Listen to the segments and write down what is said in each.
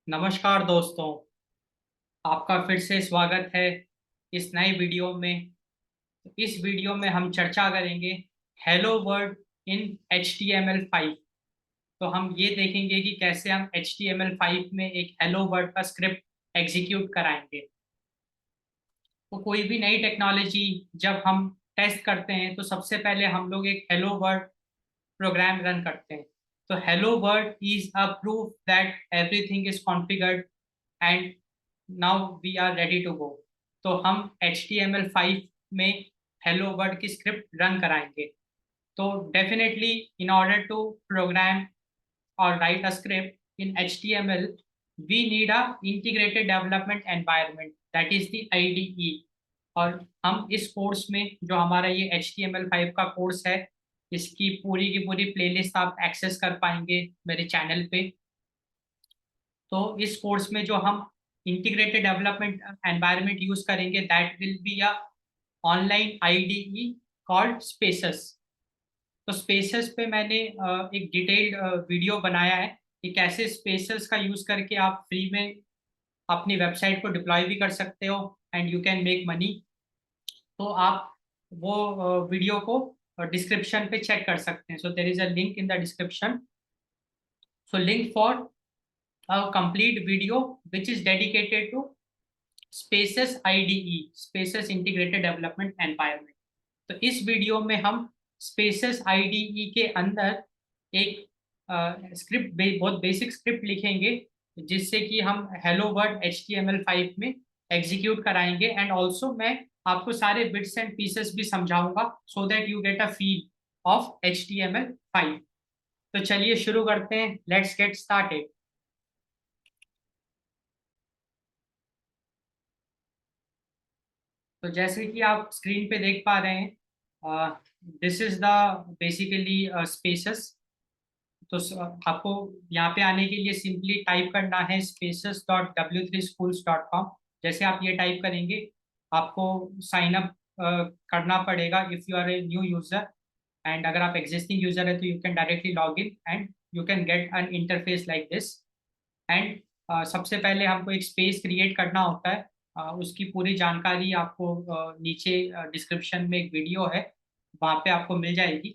नमस्कार दोस्तों, आपका फिर से स्वागत है इस नए वीडियो में। इस वीडियो में हम चर्चा करेंगे हेलो वर्ल्ड इन HTML5। तो हम ये देखेंगे कि कैसे हम HTML5 में एक हेलो वर्ल्ड का स्क्रिप्ट एग्जीक्यूट कराएंगे। तो कोई भी नई टेक्नोलॉजी जब हम टेस्ट करते हैं तो सबसे पहले हम लोग एक हेलो वर्ल्ड प्रोग्राम रन करते हैं। तो hello world is a proof that everything is configured and now we are ready to go. तो हम HTML5 में हेलो वर्ल्ड की स्क्रिप्ट रन कराएंगे। तो definitely in order to program or write a script in HTML, we need a integrated development environment that is the IDE। और हम इस course में जो हमारा ये HTML5 का कोर्स है, इसकी पूरी की पूरी प्लेलिस्ट आप एक्सेस कर पाएंगे मेरे चैनल पे। तो इस कोर्स में जो हम इंटीग्रेटेड डेवलपमेंट एनवायरनमेंट यूज करेंगे that will be a online IDE called spaces. तो स्पेसेस पे मैंने एक डिटेल्ड वीडियो बनाया है कि कैसे स्पेसेस का यूज करके आप फ्री में अपनी वेबसाइट को डिप्लॉय भी कर सकते हो and you can make money. तो आप वो वीडियो को डिस्क्रिप्शन पे चेक कर सकते हैं। So there is a link in the description. So link for a complete video which is dedicated to spaces IDE, spaces integrated development environment. तो इस वीडियो में हम स्पेसेस आईडीई के अंदर एक स्क्रिप्ट बहुत बेसिक स्क्रिप्ट लिखेंगे जिससे कि हम हेलो वर्ल्ड HTML5 में एग्जीक्यूट कराएंगे। एंड ऑल्सो मैं आपको सारे बिट्स एंड पीसेस भी समझाऊंगा so that you get a feel of HTML5। तो चलिए शुरू करते हैं, लेट्स गेट स्टार्टेड। तो जैसे कि आप स्क्रीन पे देख पा रहे हैं, this is the basically spaces. तो आपको यहाँ पे आने के लिए सिंपली टाइप करना है spaces.w3schools.com। जैसे आप ये टाइप करेंगे आपको साइन अप करना पड़ेगा if you are a new user. And अगर आप एग्जिस्टिंग यूजर है तो you can directly log in and you can get an interface like this. And सबसे पहले हमको एक स्पेस क्रिएट करना होता है। उसकी पूरी जानकारी आपको नीचे डिस्क्रिप्शन में एक वीडियो है, वहाँ पे आपको मिल जाएगी।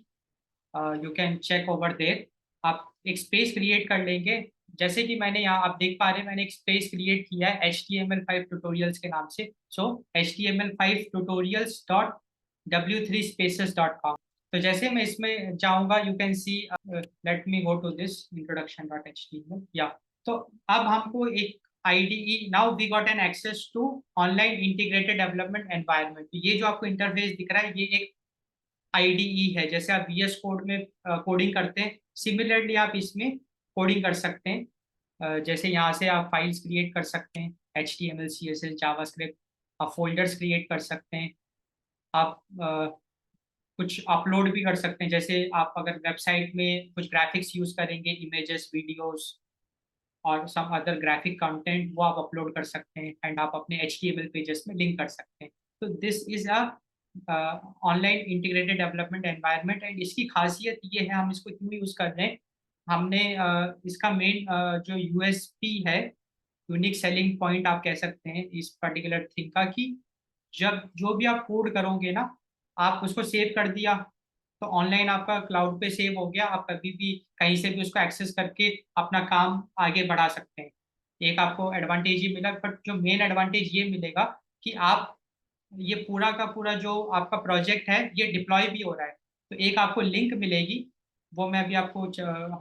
You can check over there. आप एक स्पेस क्रिएट कर लेंगे। जैसे कि मैंने यहाँ आप देख पा रहे हैं मैंने एक स्पेस क्रिएट किया है HTML5 ट्यूटोरियल्स के नाम से। So HTML5 tutorials dot w3spaces.com। तो जैसे मैं इसमें जाऊंगा you can see, let me go to this introduction.html या। तो अब हमको एक IDE, now we got an access to online integrated development environment. ये जो आपको इंटरफेस दिख रहा है ये एक आईडीई है। जैसे आप VS कोड में कोडिंग करते हैं सिमिलरली आप इसमें कोडिंग कर सकते हैं। जैसे यहाँ से आप फाइल्स क्रिएट कर सकते हैं HTML CSS जावास्क्रिप्ट। आप फोल्डर्स क्रिएट कर सकते हैं। आप कुछ अपलोड भी कर सकते हैं। जैसे आप अगर वेबसाइट में कुछ ग्राफिक्स यूज करेंगे, इमेजेस, वीडियोस और सम अदर ग्राफिक कंटेंट, वो आप अपलोड कर सकते हैं एंड आप अपने HTML पेजेस में लिंक कर सकते हैं। तो this is a online integrated development environment. And इसकी खासियत ये है, हम इसको क्यों यूज कर रहे हैं। हमने इसका मेन जो यूएसपी है, यूनिक सेलिंग पॉइंट आप कह सकते हैं इस पर्टिकुलर थिंग का, कि जब जो भी आप कोड करोगे ना, आप उसको सेव कर दिया तो ऑनलाइन आपका क्लाउड पे सेव हो गया। आप कभी भी कहीं से भी उसको एक्सेस करके अपना काम आगे बढ़ा सकते हैं। एक आपको एडवांटेज ही मिला, बट जो मेन एडवांटेज ये मिलेगा कि आप ये पूरा का पूरा जो आपका प्रोजेक्ट है ये डिप्लॉय भी हो रहा है। तो एक आपको लिंक मिलेगी, वो मैं अभी आपको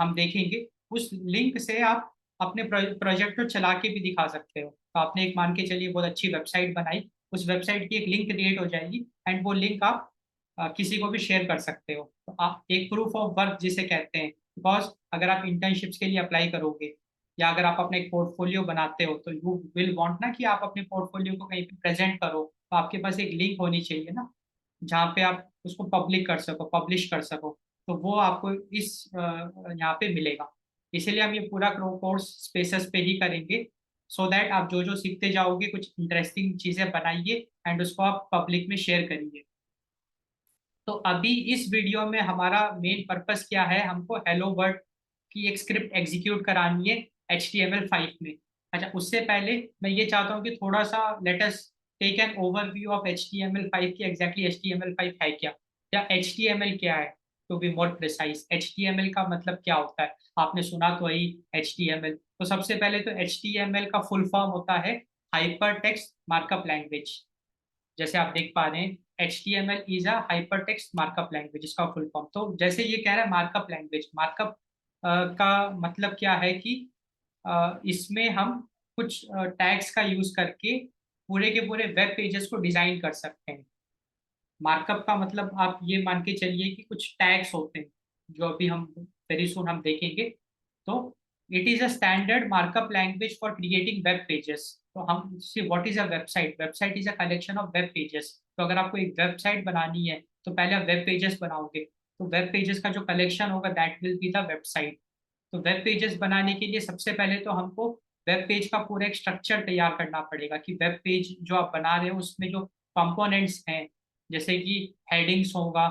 हम देखेंगे। उस लिंक से आप अपने प्रोजेक्ट को चला के भी दिखा सकते हो। तो आपने एक मान के चलिए बहुत अच्छी वेबसाइट बनाई, उस वेबसाइट की एक लिंक क्रिएट हो जाएगी एंड वो लिंक आप किसी को भी शेयर कर सकते हो। तो आप एक प्रूफ ऑफ वर्क जिसे कहते हैं, बिकॉज अगर आप इंटर्नशिप्स के लिए अप्लाई करोगे या अगर आप अपना एक पोर्टफोलियो बनाते हो तो यू विल वांट ना कि आप अपने पोर्टफोलियो को कहीं पे प्रेजेंट करो। तो आपके पास एक लिंक होनी चाहिए ना, जहाँ पे आप उसको पब्लिक कर सको, पब्लिश कर सको। तो वो आपको इस यहाँ पे मिलेगा। इसीलिए हम ये पूरा कोर्स स्पेसेस पे ही करेंगे सो दैट आप जो जो सीखते जाओगे कुछ इंटरेस्टिंग चीजें बनाइए एंड उसको आप पब्लिक में शेयर करिए। तो अभी इस वीडियो में हमारा मेन पर्पस क्या है, हमको हेलो वर्ल्ड की एक स्क्रिप्ट एग्जीक्यूट करानी है HTML5 में। अच्छा, उससे पहले मैं ये चाहता हूँ कि थोड़ा सा let us take an overview of HTML5 की एग्जैक्टली HTML5 है क्या, या HTML क्या है, to be more precise HTML का मतलब क्या होता है। आपने सुना तो वही HTML। तो सबसे पहले तो HTML का फुल फॉर्म होता है हाइपर टेक्स्ट मार्कअप लैंग्वेज। जैसे आप देख पा रहे हैं HTML is a hyper text markup language, इसका फुल फॉर्म। तो जैसे ये कह रहा है मार्कअप लैंग्वेज, मार्कअप का मतलब क्या है कि इसमें हम कुछ टैग्स का यूज करके पूरे के पूरे वेब पेजेस को डिजाइन कर सकते हैं। मार्कअप का मतलब आप ये मान के चलिए कि कुछ टैग्स होते हैं जो अभी हम वेरी सुन हम देखेंगे। तो it is a standard markup language for creating web pages. तो हम see what is a website, website is a collection of web pages. तो अगर आपको एक वेबसाइट बनानी है तो पहले आप वेब पेजेस बनाओगे, तो वेब पेजेस का जो कलेक्शन होगा that will be the website. तो वेब पेजेस बनाने के लिए सबसे पहले तो हमको वेब पेज का पूरा एक स्ट्रक्चर तैयार करना पड़ेगा कि वेब पेज जो आप बना रहे हो उसमें जो कंपोनेंट्स हैं, जैसे कि हेडिंग्स होगा।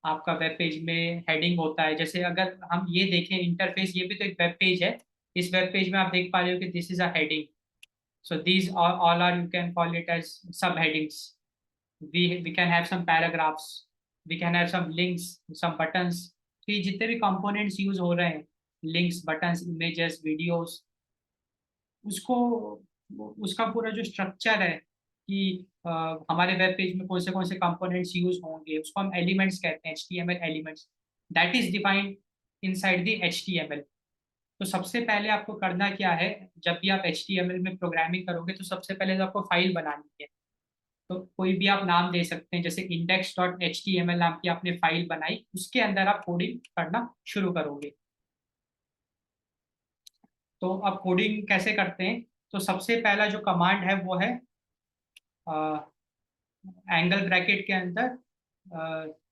आपका वेब पेज में हेडिंग होता है, जैसे अगर हम ये देखें इंटरफेस, ये भी तो एक वेब पेज है। इस वेब पेज में आप देख पा रहे हो कि this is a heading. So these all are, you can call it as sub headings. we can have some paragraphs, we can have some links, some buttons। तो ये जितने भी कंपोनेंट्स यूज हो रहे हैं, लिंक्स, बटन्स, इमेजेस, वीडियोस, उसको उसका पूरा जो स्ट्रक्चर है कि हमारे वेब पेज में कौन से कंपोनेंट्स यूज होंगे, उसको हम एलिमेंट्स कहते हैं, HTML elements. That is defined inside the HTML। तो सबसे पहले आपको करना क्या है, जब भी आप HTML में प्रोग्रामिंग करोगे तो सबसे पहले तो आपको फाइल बनानी है। तो कोई भी आप नाम दे सकते हैं, जैसे index.html नाम की आपने फाइल बनाई, उसके अंदर आप कोडिंग करना शुरू करोगे। तो अब कोडिंग कैसे करते हैं, तो सबसे पहला जो कमांड है वो है एंगल ब्रैकेट के अंदर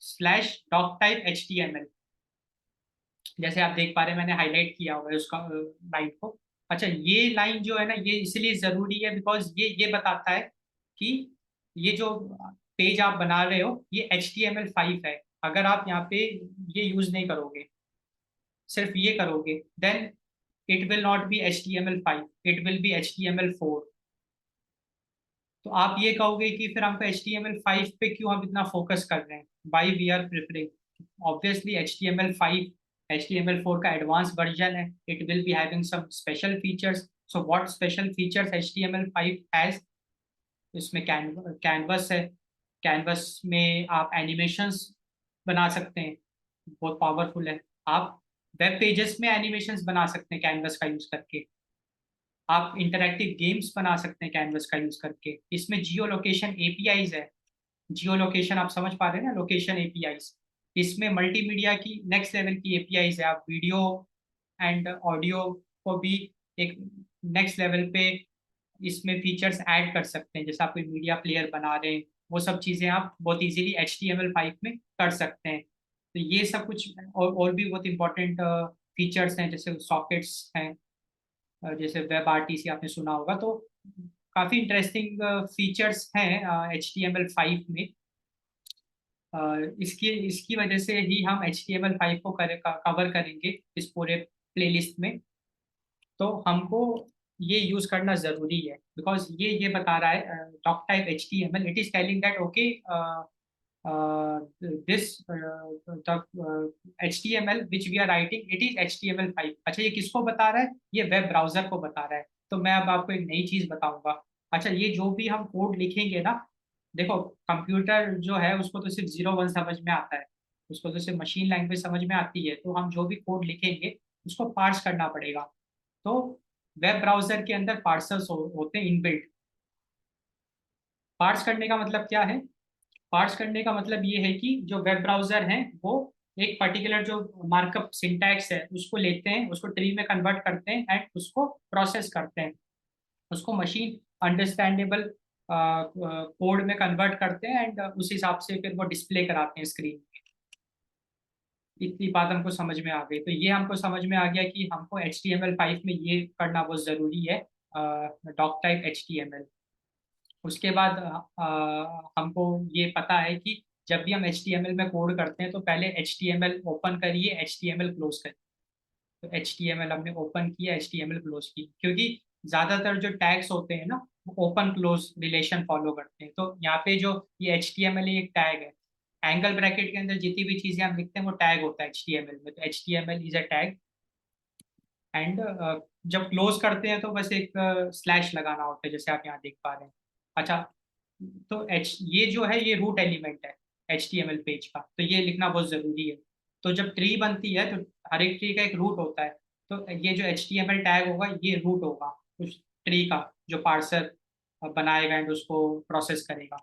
स्लैश डॉक टाइप HTML। जैसे आप देख पा रहे हैं मैंने हाईलाइट किया हुआ है उसका लाइन को। अच्छा, ये लाइन जो है ना ये इसलिए जरूरी है बिकॉज ये बताता है कि ये जो पेज आप बना रहे हो ये HTML5 है। अगर आप यहाँ पे ये यूज नहीं करोगे, सिर्फ ये करोगे, then it will not be HTML5, it will be HTML4। तो आप ये कहोगे कि फिर हमको HTML5 पे क्यों हम इतना फोकस कर रहे हैं, why we are preferring. Obviously HTML4 का एडवांस वर्जन है, it will be having some special features. So what special features HTML5 has, इसमें कैनवस है। कैनवस में आप एनिमेशंस बना सकते हैं, बहुत पावरफुल है। आप वेब पेजेस में एनिमेशंस बना सकते हैं कैनवस का यूज करके। आप इंटरैक्टिव गेम्स बना सकते हैं कैनवस का यूज करके। इसमें जियो लोकेशन एपीआईज है। जियो लोकेशन आप समझ पा रहे हैं ना, लोकेशन एपीआईज। इसमें मल्टीमीडिया की नेक्स्ट लेवल की एपीआईज है। आप वीडियो एंड ऑडियो को भी एक नेक्स्ट लेवल पे इसमें फीचर्स ऐड कर सकते हैं। जैसे आप कोई मीडिया प्लेयर बना रहे हैं, वो सब चीज़ें आप बहुत इजीली HTML5 में कर सकते हैं। तो ये सब कुछ और भी बहुत इंपॉर्टेंट फीचर्स हैं, जैसे सॉकेट्स हैं, जैसे वेब RTC आपने सुना होगा। तो काफ़ी इंटरेस्टिंग फीचर्स हैं HTML5 में। इसकी इसकी वजह से ही हम HTML5 को कवर करेंगे इस पूरे प्लेलिस्ट में। तो हमको ये यूज करना जरूरी है बिकॉज ये बता रहा है doc type HTML, it is telling that okay this HTML which we are writing it is HTML5। अच्छा, ये किसको बता रहा है, ये वेब ब्राउजर को बता रहा है। तो मैं अब आपको एक नई चीज बताऊंगा। अच्छा, ये जो भी हम कोड लिखेंगे ना, देखो कंप्यूटर जो है उसको तो सिर्फ 0 1 समझ में आता है, उसको तो सिर्फ मशीन लैंग्वेज समझ में आती है। तो हम जो भी कोड लिखेंगे उसको पार्स करना पड़ेगा। तो वेब ब्राउजर के अंदर पार्सर्स होते हैं इनबिल्ट। पार्स करने का मतलब क्या है, पार्स करने का मतलब ये है कि जो वेब ब्राउजर है वो एक पर्टिकुलर जो मार्कअप सिंटैक्स है उसको लेते हैं, उसको ट्री में कन्वर्ट करते हैं एंड उसको प्रोसेस करते हैं, उसको मशीन अंडरस्टैंडेबल कोड में कन्वर्ट करते हैं एंड उस हिसाब से फिर वो डिस्प्ले कराते हैं स्क्रीन में। इतनी बात हमको समझ में आ गई। तो ये हमको समझ में आ गया कि हमको HTML5 में ये करना बहुत ज़रूरी है, डॉक टाइप HTML। उसके बाद हमको ये पता है कि जब भी हम HTML में कोड करते हैं तो पहले HTML ओपन करिए, HTML क्लोज करिए। तो HTML हमने ओपन किया, HTML क्लोज की, क्योंकि ज्यादातर जो टैग्स होते हैं ना, ओपन क्लोज रिलेशन फॉलो करते हैं। तो यहाँ पे जो ये HTML एक टैग है, एंगल ब्रैकेट के अंदर जितनी भी चीजें हम लिखते हैं वो टैग होता है HTML में। तो HTML is a tag. And जब क्लोज करते हैं तो बस एक स्लैश लगाना होता है, जैसे आप यहाँ देख पा रहे हैं। अच्छा, तो ये जो है ये रूट एलिमेंट है HTML पेज का, तो ये लिखना बहुत जरूरी है। तो जब ट्री बनती है तो हर एक ट्री का एक रूट होता है। तो ये जो HTML टैग होगा ये रूट होगा उस ट्री का, जो पार्सर बनाएगा एंड उसको प्रोसेस करेगा।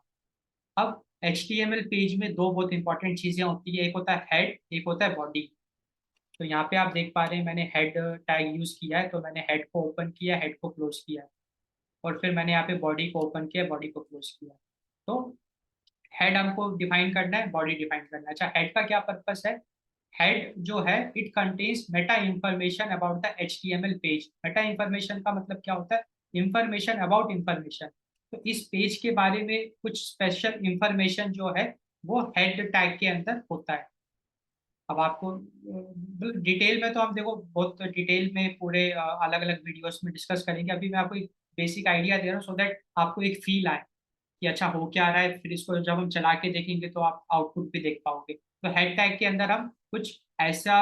अब HTML पेज में दो बहुत इंपॉर्टेंट चीजें होती है, एक होता है हेड, एक होता है बॉडी। तो यहाँ पे आप देख पा रहे हैं मैंने हेड टैग यूज किया है, तो मैंने हेड को ओपन किया, हेड को क्लोज किया, और फिर मैंने यहाँ पे बॉडी को ओपन किया, बॉडी को क्लोज किया। तो हेड हमको डिफाइन करना है, बॉडी डिफाइन करना है। अच्छा, हेड का क्या पर्पस है? हेड जो है it contains Meta information about the HTML page. Meta information का मतलब क्या होता है? Information about information. तो इस पेज के बारे में कुछ स्पेशल इंफॉर्मेशन जो है वो हेड टैग के अंदर होता है। अब आपको डिटेल में तो हम देखो बहुत डिटेल में पूरे अलग अलग वीडियोस में डिस्कस करेंगे। अभी मैं आपको एक बेसिक आइडिया दे रहा हूँ, सो दैट आपको एक फील आए कि अच्छा हो क्या रहा है। फिर इसको जब हम चला के देखेंगे तो आप आउटपुट भी देख पाओगे। तो हेड टैग के अंदर हम कुछ ऐसा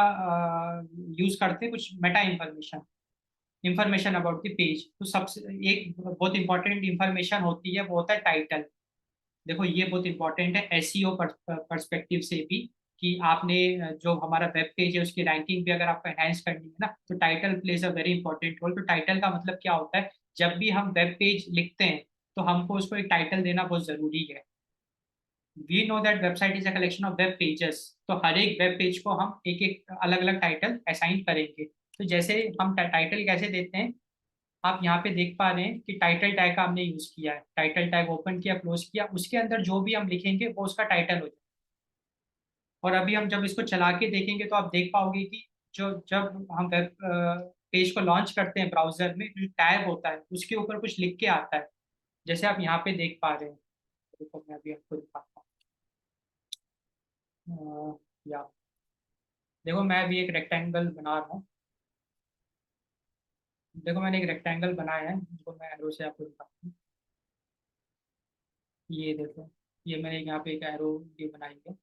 यूज करते हैं, कुछ Meta information, information about the page. तो सबसे एक बहुत इंपॉर्टेंट इंफॉर्मेशन होती है, वो होता है टाइटल। देखो ये बहुत इंपॉर्टेंट है एसईओ पर्सपेक्टिव से भी, कि आपने जो हमारा वेब पेज है उसकी रैंकिंग भी अगर आपको एनहांस करनी है ना, तो title plays a very important role. तो टाइटल का मतलब क्या होता है? जब भी हम वेब पेज लिखते हैं तो हमको उसको एक टाइटल देना बहुत जरूरी है। We know that website is a collection of web pages. तो हर एक वेब पेज को हम एक एक अलग अलग टाइटल असाइन करेंगे। तो जैसे हम टाइटल कैसे देते हैं, आप यहाँ पे देख पा रहे हैं कि टाइटल टैग का हमने यूज किया है। टाइटल टैग ओपन किया, क्लोज किया, उसके अंदर जो भी हम लिखेंगे वो उसका टाइटल हो जाए। और अभी हम जब इसको चला के देखेंगे तो आप देख पाओगे कि जो जब हम वेब पेज को लॉन्च करते हैं ब्राउजर में, जो टैग होता है उसके ऊपर कुछ लिख के आता है, जैसे आप यहाँ पे देख पा रहे हैं। देखो मैं अभी आपको दिखाता हूँ। या देखो मैं अभी एक रेक्टेंगल बना रहा हूँ। देखो मैंने एक रेक्टेंगल बनाया है, जिसको मैं एरो से आपको दिखाता हूँ। ये देखो, ये मैंने यहाँ पे एक एरो ये बनाई है।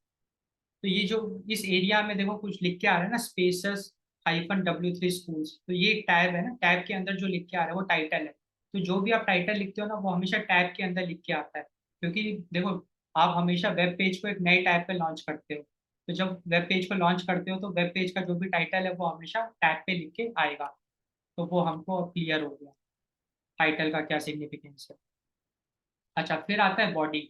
तो ये जो इस एरिया में देखो कुछ लिख के आ रहा है ना, स्पेसस -W3 स्कूल्स। तो ये एक टैब है ना, टैब के अंदर जो लिख के आ रहा है वो टाइटल है। तो जो भी आप टाइटल लिखते हो ना वो हमेशा टैब के अंदर लिख के आता है। क्योंकि देखो आप हमेशा वेब पेज को एक नए टैब पे लॉन्च करते हो। तो जब वेब पेज को लॉन्च करते हो तो वेब पेज का जो भी टाइटल है वो हमेशा टैब पे लिख के आएगा। तो वो हमको क्लियर हो गया टाइटल का क्या सिग्निफिकेंस है। अच्छा, फिर आता है बॉडी।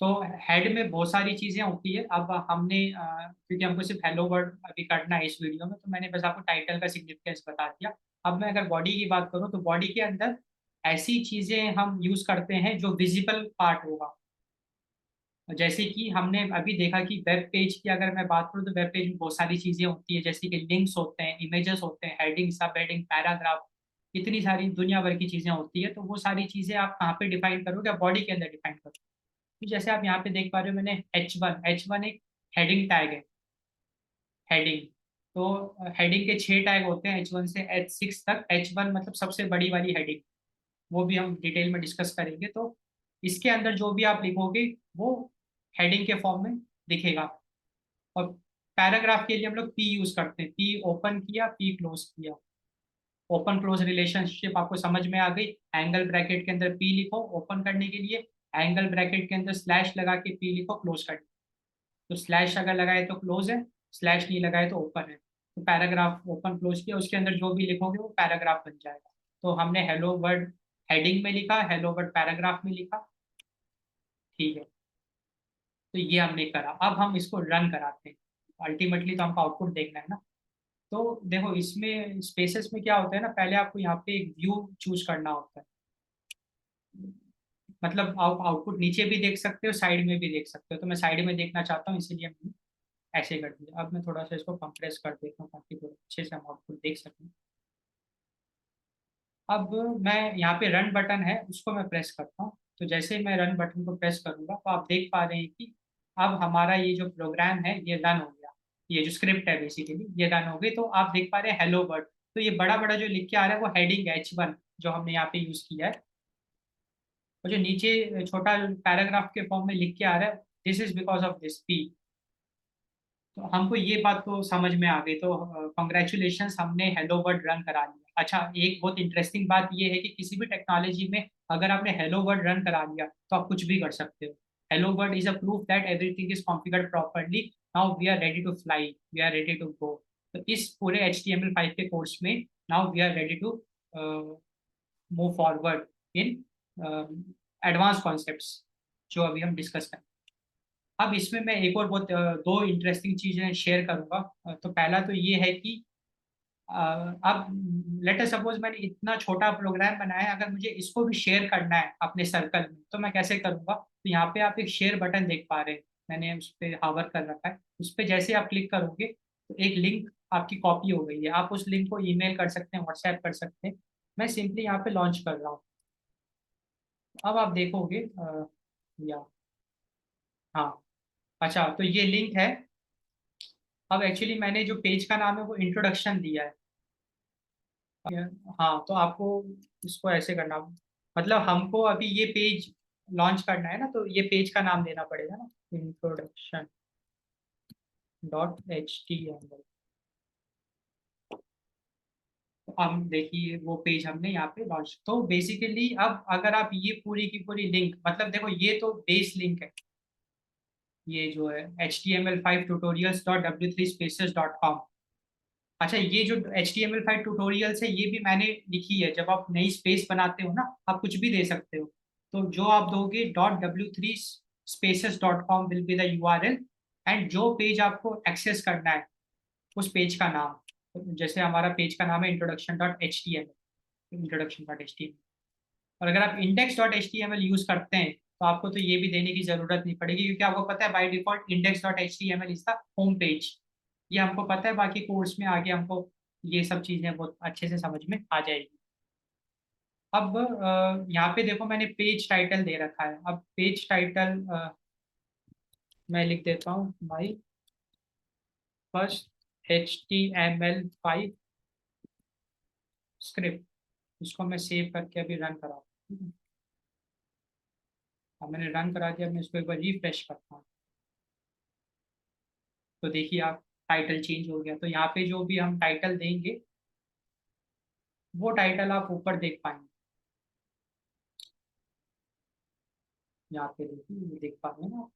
तो हेड में बहुत सारी चीजें होती है। अब हमने क्योंकि हमको सिर्फ हेलो वर्ड अभी करना है इस वीडियो में, तो मैंने बस आपको टाइटल का सिग्निफिकेंस बता दिया। अब मैं अगर बॉडी की बात करूँ तो बॉडी के अंदर ऐसी चीजें हम यूज करते हैं जो विजिबल पार्ट होगा। जैसे कि हमने अभी देखा कि वेब पेज की अगर मैं बात करूँ तो वेब पेज में बहुत सारी चीजें होती है, जैसे कि लिंक्स होते हैं, इमेजेस होते हैं, हेडिंग, सब हेडिंग, पैराग्राफ, इतनी सारी दुनिया भर की चीजें होती है। तो वो सारी चीजें आप कहाँ पे डिफाइन करोगे? बॉडी के अंदर डिफाइन करोगे। तो जैसे आप यहाँ पे देख पा रहे हो मैंने H1 एक हेडिंग टैग है। हेडिंग, तो हेडिंग के 6 टैग होते हैं H1 से H6 तक। H1 मतलब सबसे बड़ी वाली हेडिंग, वो भी हम डिटेल में डिस्कस करेंगे। तो इसके अंदर जो भी आप लिखोगे वो हेडिंग के फॉर्म में दिखेगा। और पैराग्राफ के लिए हम लोग P यूज करते हैं। P ओपन किया, P क्लोज किया। ओपन क्लोज रिलेशनशिप आपको समझ में आ गई। एंगल ब्रैकेट के अंदर P लिखो ओपन करने के लिए, एंगल ब्रैकेट के अंदर स्लैश लगा के P लिखो क्लोज करने। तो स्लैश अगर लगाए तो क्लोज है, स्लैश नहीं लगाए तो ओपन है। तो पैराग्राफ ओपन क्लोज किया, उसके अंदर जो भी लिखोगे वो पैराग्राफ बन जाएगा। तो हमने हेलो वर्ड हेडिंग में लिखा, हेलो वर्ड पैराग्राफ में लिखा। ठीक है, तो ये हमने करा। अब हम इसको रन कराते हैं। अल्टीमेटली तो हमको आउटपुट देखना है ना। तो देखो इसमें स्पेसेस में क्या होता है ना, पहले आपको यहाँ पे एक व्यू चूज करना होता है। मतलब आप आउटपुट नीचे भी देख सकते हो, साइड में भी देख सकते हो। तो मैं साइड में देखना चाहता हूँ, इसीलिए मैंने ऐसे कर दिया। अब मैं थोड़ा सा इसको कंप्रेस कर देता हूँ ताकि थोड़ा अच्छे से हम आउटपुट देख सकें। अब मैं यहाँ पे रन बटन है उसको मैं प्रेस करता हूँ। तो जैसे ही मैं रन बटन को प्रेस करूंगा तो आप देख पा रहे हैं कि अब हमारा ये जो प्रोग्राम है ये रन हो गया। ये जो स्क्रिप्ट है बेसिकली ये रन हो गई। तो आप देख पा रहे हैं हेलो वर्ड। तो ये बड़ा बड़ा जो लिख के आ रहा है वो हेडिंग H1 जो हमने यहाँ पे यूज किया है, और जो नीचे छोटा पैराग्राफ के फॉर्म में लिख के आ रहा है this is because of this P. तो हमको ये बात तो समझ में आ गई, तो कॉन्ग्रेचुलेशंस, हमने हेलो वर्ड रन करा लिया। अच्छा, एक बहुत इंटरेस्टिंग बात ये है कि किसी भी टेक्नोलॉजी में अगर आपने हेलो वर्ड रन करा लिया तो आप कुछ भी कर सकते हो। Hello word is a proof that everything is configured properly, now we are ready to fly, we are ready to go. तो इस पूरे HTML5 के कोर्स में now we are ready to move forward in advance concepts जो अभी हम discuss करें। अब इसमें मैं एक और बहुत दो इंटरेस्टिंग चीजें शेयर करूंगा। तो पहला तो ये है कि अब लेट अस सपोज मैंने इतना छोटा प्रोग्राम बनाया है, अगर मुझे इसको भी शेयर करना है अपने सर्कल में तो मैं कैसे करूंगा। तो यहाँ पे आप एक शेयर बटन देख पा रहे हैं, मैंने उस पर हावर कर रखा है। उस पर जैसे आप क्लिक करोगे तो एक लिंक आपकी कॉपी हो गई है, आप उस लिंक को ईमेल कर सकते हैं, व्हाट्सएप कर सकते हैं। मैं सिंपली यहाँ पे लॉन्च कर रहा हूँ। अब आप देखोगे या हाँ, अच्छा तो ये लिंक है। अब एक्चुअली मैंने जो पेज का नाम है वो इंट्रोडक्शन दिया है। हाँ, तो आपको इसको ऐसे करना, मतलब हमको अभी ये पेज लॉन्च करना है ना, तो ये पेज का नाम देना पड़ेगा ना, introduction.html। तो हम देखिए वो पेज हमने यहाँ पे लॉन्च, तो बेसिकली अब अगर आप ये पूरी की पूरी लिंक, मतलब देखो ये तो बेस लिंक है, ये जो है html5tutorials.w3spaces.com। अच्छा, ये जो HTML5 ट्यूटोरियल्स है ये भी मैंने लिखी है। जब आप नई स्पेस बनाते हो ना, आप कुछ भी दे सकते हो। तो जो आप दोगे .w3spaces.com will be the URL, and जो पेज आपको एक्सेस करना है उस पेज का नाम, तो जैसे हमारा पेज का नाम है इंट्रोडक्शन.html। और अगर आप index.html यूज करते हैं तो आपको तो ये भी देने की जरूरत नहीं पड़ेगी, क्योंकि आपको पता है by default index.html is the home page. ये हमको पता है, बाकी कोर्स में आगे हमको ये सब चीजें बहुत अच्छे से समझ में आ जाएगी। अब यहाँ पे देखो मैंने पेज टाइटल दे रखा है। अब पेज टाइटल मैं लिख देता हूँ माई फर्स्ट HTML5 स्क्रिप्ट। इसको मैं सेव करके अभी रन करा। अब मैंने रन करा दिया, मैं इसको एक बार रिफ्रेश करता हूँ। तो देखिए आप, टाइटल चेंज हो गया। तो यहाँ पे जो भी हम टाइटल देंगे वो टाइटल आप ऊपर देख पाएंगे। यहाँ पे देखिए, ये देख पा रहे हैं ना,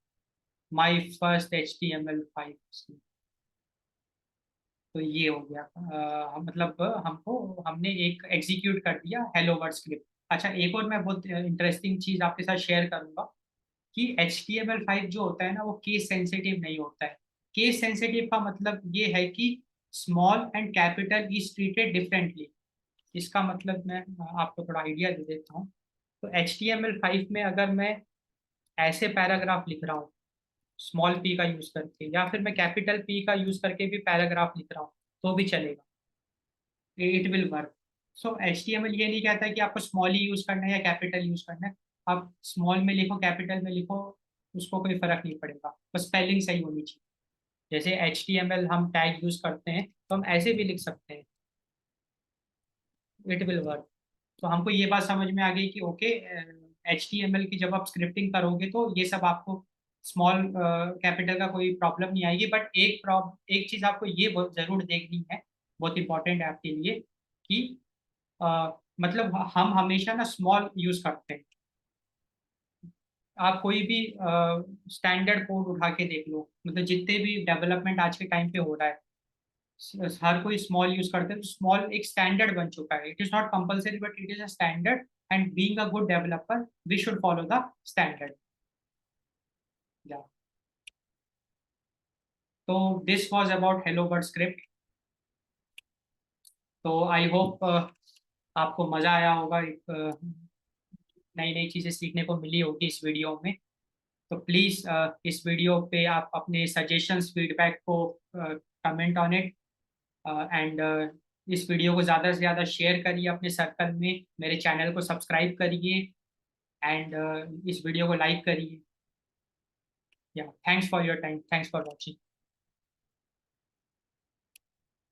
माई फर्स्ट HTML5। तो ये हो गया, मतलब हमको, हमने एक एग्जीक्यूट कर दिया हेलो वर्ड स्क्रिप्ट। अच्छा, एक और मैं बहुत इंटरेस्टिंग चीज आपके साथ शेयर करूंगा कि HTML5 जो होता है ना वो केस सेंसिटिव नहीं होता है। केस सेंसिटिव का मतलब ये है कि small and capital is treated differently. इसका मतलब मैं आपको थोड़ा आइडिया दे देता हूँ। तो HTML5 में अगर मैं ऐसे पैराग्राफ लिख रहा हूँ स्मॉल p का यूज करके, या फिर मैं कैपिटल P का यूज करके भी पैराग्राफ लिख रहा हूँ तो भी चलेगा, it will work. So HTML ये नहीं कहता कि आपको स्मॉल ही यूज करना है या कैपिटल यूज करना है। आप स्मॉल में लिखो, कैपिटल में लिखो, उसको कोई फर्क नहीं पड़ेगा, बस स्पेलिंग सही होनी चाहिए। जैसे HTML हम टैग यूज करते हैं तो हम ऐसे भी लिख सकते हैं, इट विल वर्क। तो हमको ये बात समझ में आ गई कि ओके, HTML की जब आप स्क्रिप्टिंग करोगे तो ये सब आपको स्मॉल कैपिटल का कोई प्रॉब्लम नहीं आएगी। बट एक चीज आपको ये बहुत जरूर देखनी है, बहुत इंपॉर्टेंट है आपके लिए, कि मतलब हम हमेशा ना स्मॉल यूज करते हैं। आप कोई भी स्टैंडर्ड कोड उठा के देख लो, मतलब जितने भी डेवलपमेंट आज के टाइम पे हो रहा है हर कोई स्मॉल यूज करते हैं। तो स्मॉल एक स्टैंडर्ड बन चुका है, it is not compulsory but it is a standard, and being a good developer we should follow the standard. Yeah, तो this was about hello world script. तो आई होप आपको मजा आया होगा, एक नई नई चीजें सीखने को मिली होगी इस वीडियो में। तो प्लीज इस वीडियो पे आप अपने सजेशंस फीडबैक को कमेंट ऑन इट, एंड इस वीडियो को ज़्यादा से ज़्यादा शेयर करिए अपने सर्कल में, मेरे चैनल को सब्सक्राइब करिए, एंड इस वीडियो को लाइक करिए। या, thanks for your time, thanks for watching.